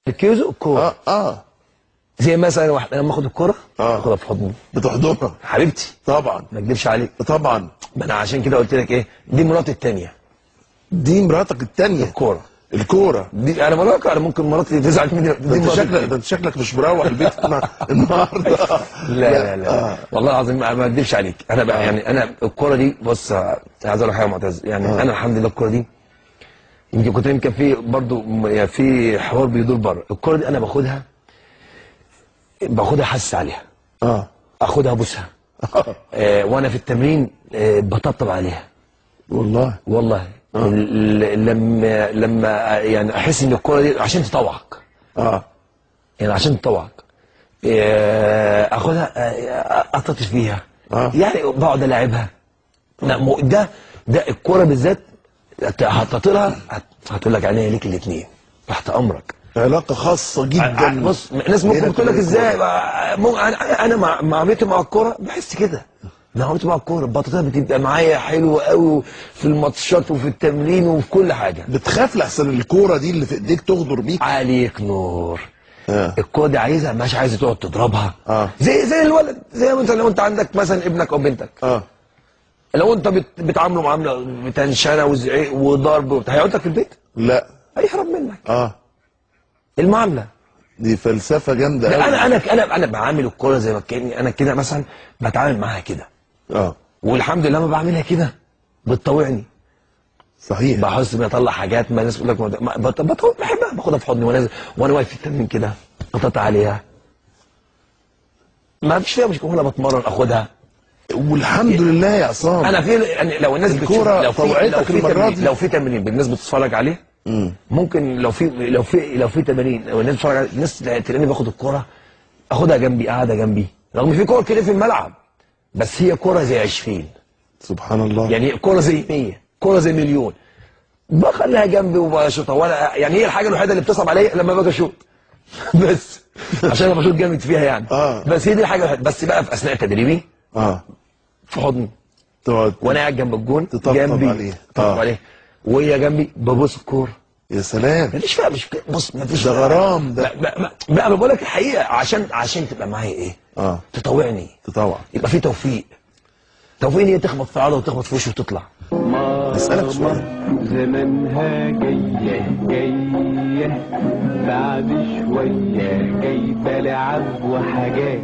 الكيوزو الكوره. زي مثلا واحد انا لما اخد الكوره اخدها في حضني. بتحضنها حبيبتي طبعا، ما اكدبش عليك طبعا. ما انا عشان كده قلت لك ايه، دي مراتي الثانيه. دي مراتك الثانيه؟ الكوره دي انا مراك، انا ممكن مراتي تزعل مني. ده انت شكلك مش مروح البيت النهارده. لا والله العظيم ما اكدبش عليك. انا بقى يعني انا الكوره دي بص عايز اقول لك حاجه يا معتز، يعني انا الحمد لله الكوره دي يمكن في برضه يعني في حوار بيدور بره. الكوره دي انا باخدها حاسس عليها. اخدها ابوسها. وانا في التمرين بطبطب عليها. والله لما يعني احس ان الكوره دي عشان تطوعك. يعني عشان تطوعك اخدها اطفش فيها. يعني بقعد العبها. ده الكوره بالذات هتطيرها هتقول لك عينيا ليك الاثنين تحت امرك. علاقه خاصه جدا. بص الناس ممكن تقول لك ازاي، انا معاملتي مع الكوره بحس كده. معاملتي مع الكوره البطاطا بتبقى معايا حلوه قوي في الماتشات وفي التمرين وفي كل حاجه. بتخاف لحسن الكوره دي اللي في ايديك تغدر بيك؟ عليك نور. الكوره دي عايزها، مش عايزه تقعد تضربها. زي الولد، زي مثلا لو انت عندك مثلا ابنك او بنتك. لو انت بتعامله معامله بتنشنه وزعيق وضرب وبتاع، هيقعد لك في البيت؟ لا، هيهرب منك. المعامله دي فلسفه جامده قوي. انا بعامل الكوره زي ما كاني انا كده مثلا بتعامل معاها كده. والحمد لله ما بعملها كده بتطوعني. صحيح. بحس اني اطلع حاجات ما الناس تقول لك بحبها، باخدها في حضني وانا واقف في التمرين كده اطلع عليها. ما فيش فيها مشكله، وانا بتمرن اخدها. والحمد لله يا عصام. انا في يعني لو الناس الكوره طوعتك المره دي، لو في تمرين الناس بتتفرج عليه. ممكن لو في تمارين لو الناس بتتفرج عليه الناس تلاقيني باخد الكوره اخدها جنبي، قاعده جنبي، رغم في كور كده في الملعب بس هي كوره زي 20. سبحان الله. يعني كوره زي 100، كوره زي مليون، بخليها جنبي وبشوطها. ولا يعني هي الحاجه الوحيده اللي بتصعب عليا لما باجي اشوط بس عشان انا بشوط جامد فيها يعني. بس هي دي الحاجه الوحيده. بس بقى في اثناء تدريبي في حضني تقعد وانا قاعد جنب الجون جنبي عليه عليه وهي جنبي ببص الكوره. يا سلام. مفيش فيها بص مفيش ده غرام ده. بقى بقول لك الحقيقه عشان تبقى معايا ايه؟ تطوعني. يبقى في توفيق ان هي تخبط في عضله وتخبط في وشه وتطلع. اسالك سؤال. زمانها جايه بعد شويه جايبه لعب وحاجات.